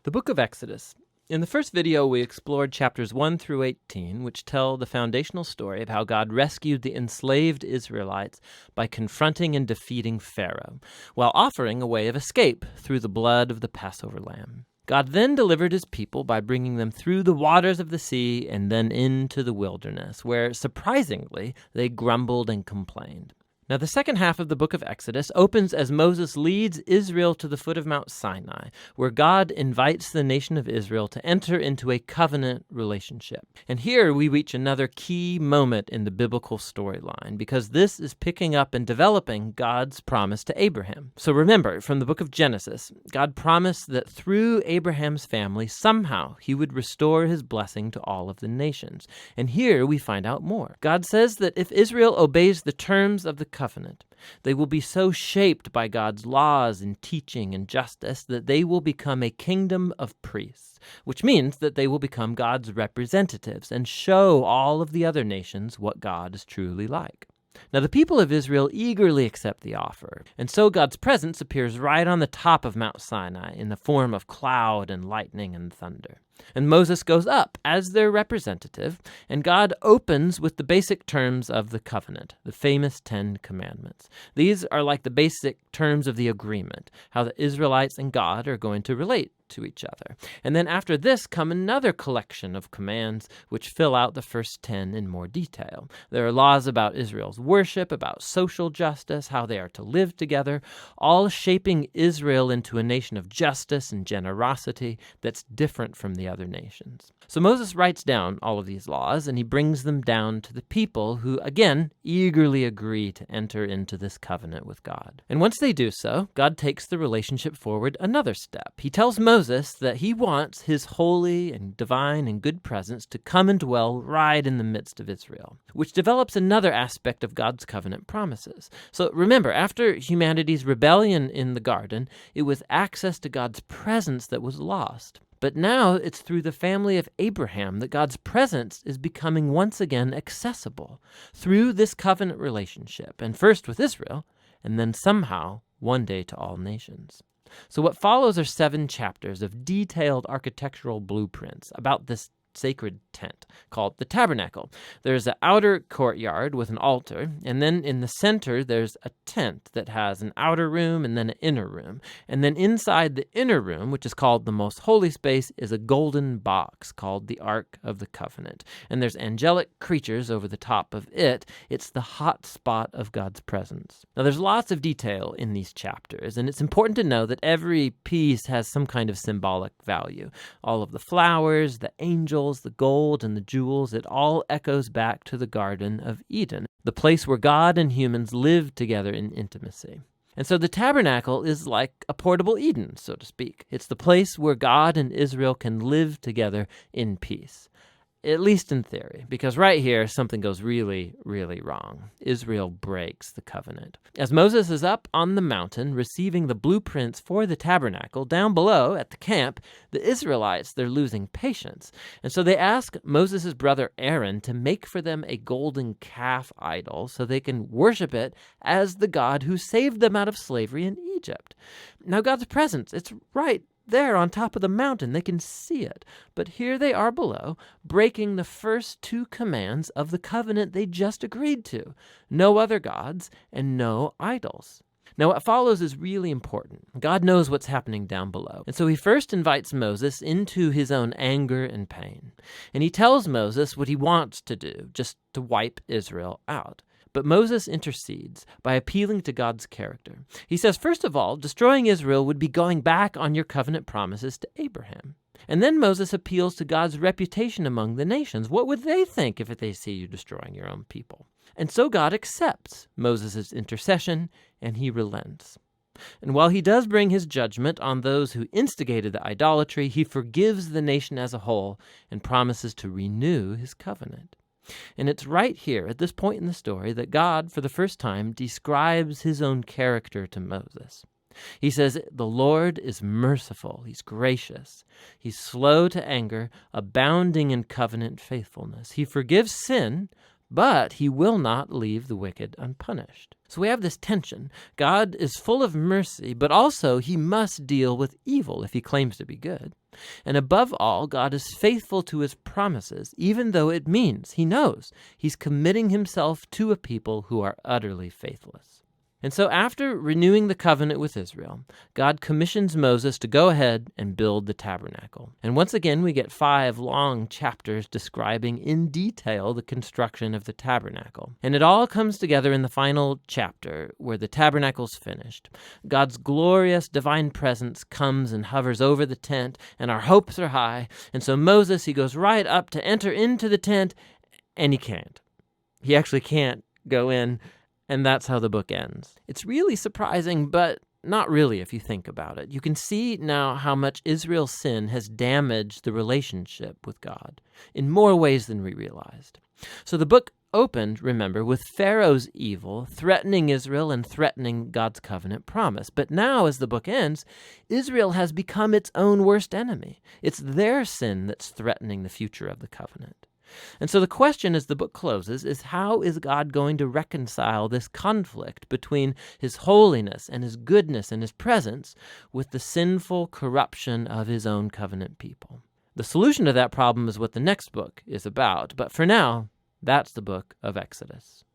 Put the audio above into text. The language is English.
The book of Exodus. In the first video, we explored chapters 1 through 18, which tell the foundational story of how God rescued the enslaved Israelites by confronting and defeating Pharaoh, while offering a way of escape through the blood of the Passover lamb. God then delivered his people by bringing them through the waters of the sea and then into the wilderness, where, surprisingly, they grumbled and complained. Now, the second half of the book of Exodus opens as Moses leads Israel to the foot of Mount Sinai, where God invites the nation of Israel to enter into a covenant relationship. And here we reach another key moment in the biblical storyline, because this is picking up and developing God's promise to Abraham. So remember, from the book of Genesis, God promised that through Abraham's family, somehow he would restore his blessing to all of the nations. And here we find out more. God says that if Israel obeys the terms of the covenant, they will be so shaped by God's laws and teaching and justice that they will become a kingdom of priests, which means that they will become God's representatives and show all of the other nations what God is truly like. Now, the people of Israel eagerly accept the offer, and so God's presence appears right on the top of Mount Sinai in the form of cloud and lightning and thunder. And Moses goes up as their representative, and God opens with the basic terms of the covenant, the famous 10 Commandments. These are like the basic terms of the agreement, how the Israelites and God are going to relate to each other. And then after this come another collection of commands which fill out the first 10 in more detail. There are laws about Israel's worship, about social justice, how they are to live together, all shaping Israel into a nation of justice and generosity that's different from the other nations. So Moses writes down all of these laws, and he brings them down to the people who, again, eagerly agree to enter into this covenant with God. And once they do so, God takes the relationship forward another step. He tells Moses that he wants his holy and divine and good presence to come and dwell right in the midst of Israel, which develops another aspect of God's covenant promises. So remember, after humanity's rebellion in the garden, it was access to God's presence that was lost. But now it's through the family of Abraham that God's presence is becoming once again accessible through this covenant relationship, and first with Israel, and then somehow one day to all nations. So what follows are 7 chapters of detailed architectural blueprints about this sacred tent called the Tabernacle. There's an outer courtyard with an altar, and then in the center there's a tent that has an outer room and then an inner room. And then inside the inner room, which is called the most holy space, is a golden box called the Ark of the Covenant. And there's angelic creatures over the top of it. It's the hot spot of God's presence. Now there's lots of detail in these chapters, and it's important to know that every piece has some kind of symbolic value. All of the flowers, the angels, the gold, and the jewels, it all echoes back to the Garden of Eden, the place where God and humans lived together in intimacy. And so the tabernacle is like a portable Eden, so to speak. It's the place where God and Israel can live together in peace. At least in theory, because right here, something goes really, really wrong. Israel breaks the covenant. As Moses is up on the mountain receiving the blueprints for the tabernacle, down below at the camp, the Israelites, they're losing patience. And so they ask Moses' brother Aaron to make for them a golden calf idol so they can worship it as the God who saved them out of slavery in Egypt. Now God's presence, it's right there on top of the mountain. They can see it. But here they are below, breaking the first 2 commands of the covenant they just agreed to. No other gods and no idols. Now, what follows is really important. God knows what's happening down below. And so he first invites Moses into his own anger and pain. And he tells Moses what he wants to do, just to wipe Israel out. But Moses intercedes by appealing to God's character. He says, first of all, destroying Israel would be going back on your covenant promises to Abraham. And then Moses appeals to God's reputation among the nations. What would they think if they see you destroying your own people? And so God accepts Moses' intercession, and he relents. And while he does bring his judgment on those who instigated the idolatry, he forgives the nation as a whole and promises to renew his covenant. And it's right here, at this point in the story, that God, for the first time, describes his own character to Moses. He says, the Lord is merciful, he's gracious, he's slow to anger, abounding in covenant faithfulness. He forgives sin, but he will not leave the wicked unpunished. So we have this tension. God is full of mercy, but also he must deal with evil if he claims to be good. And above all, God is faithful to his promises, even though it means, he knows, he's committing himself to a people who are utterly faithless. And so after renewing the covenant with Israel, God commissions Moses to go ahead and build the tabernacle. And once again, we get 5 long chapters describing in detail the construction of the tabernacle. And it all comes together in the final chapter where the tabernacle's finished. God's glorious divine presence comes and hovers over the tent, and our hopes are high. And so Moses, he goes right up to enter into the tent, and he can't. He actually can't go in. And that's how the book ends. It's really surprising, but not really if you think about it. You can see now how much Israel's sin has damaged the relationship with God in more ways than we realized. So the book opened, remember, with Pharaoh's evil threatening Israel and threatening God's covenant promise. But now, as the book ends, Israel has become its own worst enemy. It's their sin that's threatening the future of the covenant. And so the question as the book closes is, how is God going to reconcile this conflict between his holiness and his goodness and his presence with the sinful corruption of his own covenant people? The solution to that problem is what the next book is about, but for now, that's the book of Exodus.